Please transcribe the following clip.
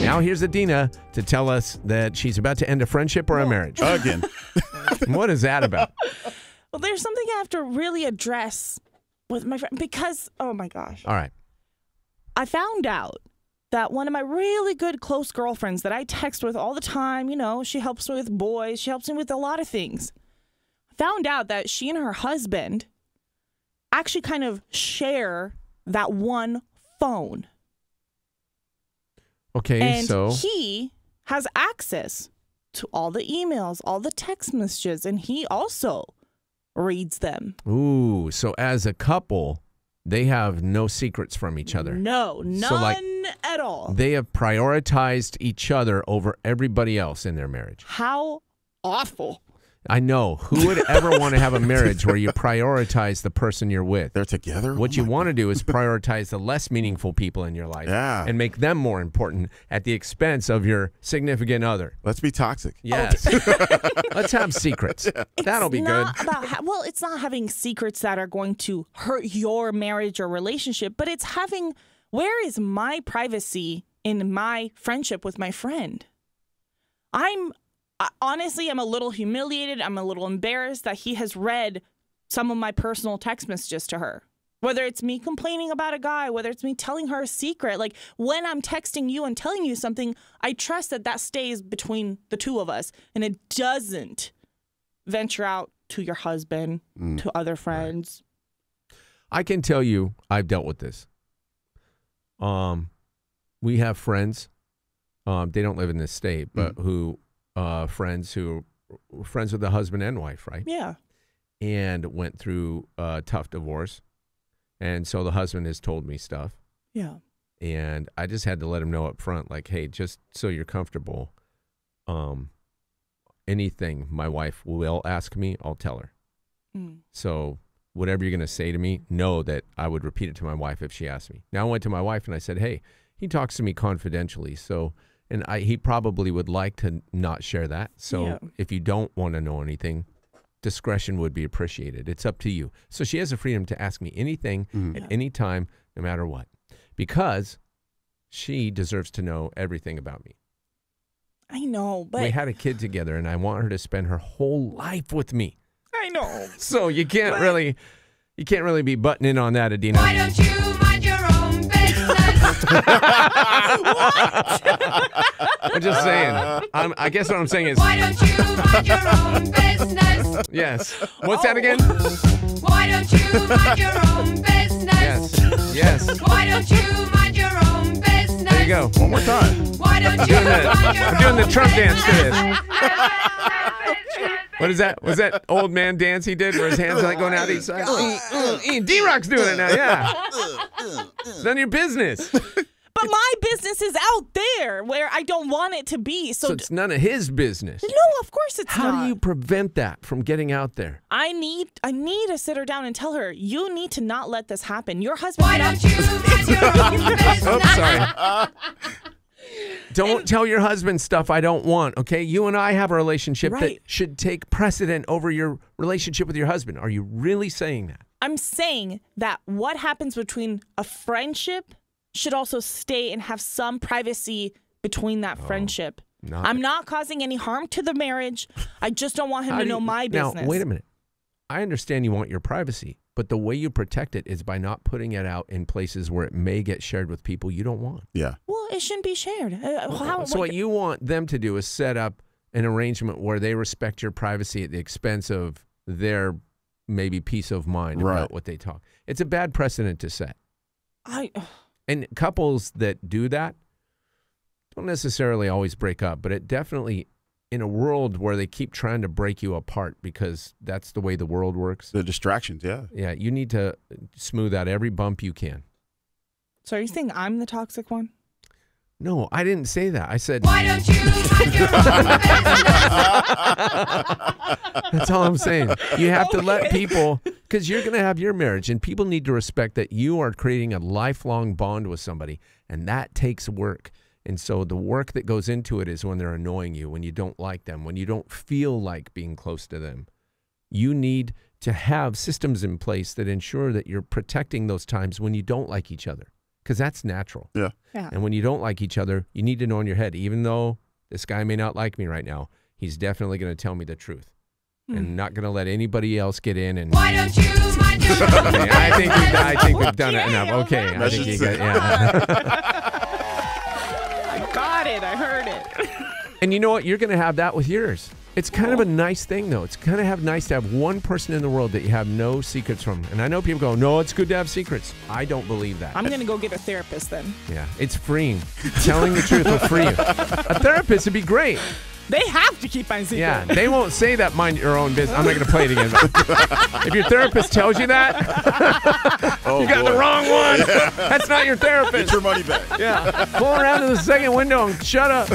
Now here's Edina to tell us that she's about to end a friendship or a marriage. Again. What is that about? Well, there's something I have to really address with my friend because, oh my gosh. All right. I found out that one of my really good close girlfriends that I text with all the time, you know, she helps me with boys, she helps me with a lot of things. Found out that she and her husband actually kind of share that one phone. Okay, and so he has access to all the emails, all the text messages, and he also reads them. Ooh, so as a couple, they have no secrets from each other. No, none at all. They have prioritized each other over everybody else in their marriage. How awful. I know. Who would ever want to have a marriage where you prioritize the person you're with? They're together? What you want to do is prioritize the less meaningful people in your life and make them more important at the expense of your significant other. Let's be toxic. Yes. Let's have secrets. That'll be good. Well, it's not having secrets that are going to hurt your marriage or relationship, but it's having, where is my privacy in my friendship with my friend? Honestly, I'm a little humiliated. I'm a little embarrassed that he has read some of my personal text messages to her. Whether it's me complaining about a guy, whether it's me telling her a secret. Like, when I'm texting you and telling you something, I trust that that stays between the two of us. And it doesn't venture out to your husband, to other friends. I can tell you I've dealt with this. We have friends. They don't live in this state, but who... friends with the husband and wife, right? Yeah. And went through a tough divorce. And so the husband has told me stuff. Yeah. And I just had to let him know up front, like, hey, just so you're comfortable, anything my wife will ask me, I'll tell her. So whatever you're going to say to me, know that I would repeat it to my wife if she asked me. Now I went to my wife and I said, hey, he talks to me confidentially, so... And he probably would like to not share that. So if you don't want to know anything, discretion would be appreciated. It's up to you. So she has the freedom to ask me anything at any time, no matter what, because she deserves to know everything about me. I know, but... We had a kid together, and I want her to spend her whole life with me. I know. So you can't really be butting in on that, Edina. Why don't you mind your own business? I'm just saying. I guess what I'm saying is... Why don't you mind your own business? Yes. What's that again? Why don't you mind your own business? Yes. Why don't you mind your own business? There you go. One more time. Why don't you mind your I'm doing the own Trump dance to this. business? What is that? Was that old man dance he did where his hands are like going out each side? D-Rock's doing it now, yeah. It's none of your business. But my business is out there where I don't want it to be. So it's none of his business. No, of course it's How not. do you prevent that from getting out there? I need to sit her down and tell her, you need to not let this happen. Your husband... Why don't you mind your own business? Oops, sorry. Don't tell your husband stuff I don't want, okay? You and I have a relationship that should take precedent over your relationship with your husband. Are you really saying that? I'm saying that what happens between a friendship should also stay and have some privacy between that friendship. I'm not causing any harm to the marriage. I just don't want him to know my business. Now, wait a minute. I understand you want your privacy, but the way you protect it is by not putting it out in places where it may get shared with people you don't want. Yeah. Well, it shouldn't be shared. So what you want them to do is set up an arrangement where they respect your privacy at the expense of their maybe peace of mind about what they talk. It's a bad precedent to set. And couples that do that don't necessarily always break up, but it definitely, in a world where they keep trying to break you apart because that's the way the world works. The distractions, yeah. Yeah, you need to smooth out every bump you can. So are you saying I'm the toxic one? No, I didn't say that. I said... Why don't you mind your own business? That's all I'm saying. You have to let people... Because you're going to have your marriage, and people need to respect that you are creating a lifelong bond with somebody, and that takes work. And so the work that goes into it is when they're annoying you, when you don't like them, when you don't feel like being close to them. You need to have systems in place that ensure that you're protecting those times when you don't like each other. because that's natural. Yeah. Yeah. And when you don't like each other, you need to know in your head, even though this guy may not like me right now, he's definitely going to tell me the truth. And not going to let anybody else get in. And Why don't you mind your own okay, I think we've done it enough. Okay, I think you got, yeah. I got it. I heard it. And you know what? You're going to have that with yours. It's kind of a nice thing, though. It's kind of nice to have one person in the world that you have no secrets from. And I know people go, no, it's good to have secrets. I don't believe that. I'm going to go get a therapist then. Yeah, it's freeing. Telling the truth will free you. A therapist would be great. They have to keep my secret. Yeah, they won't say that mind your own business. I'm not going to play it again. If your therapist tells you that, you got the wrong one. Yeah. That's not your therapist. Get your money back. Yeah. Pull around to the second window and shut up.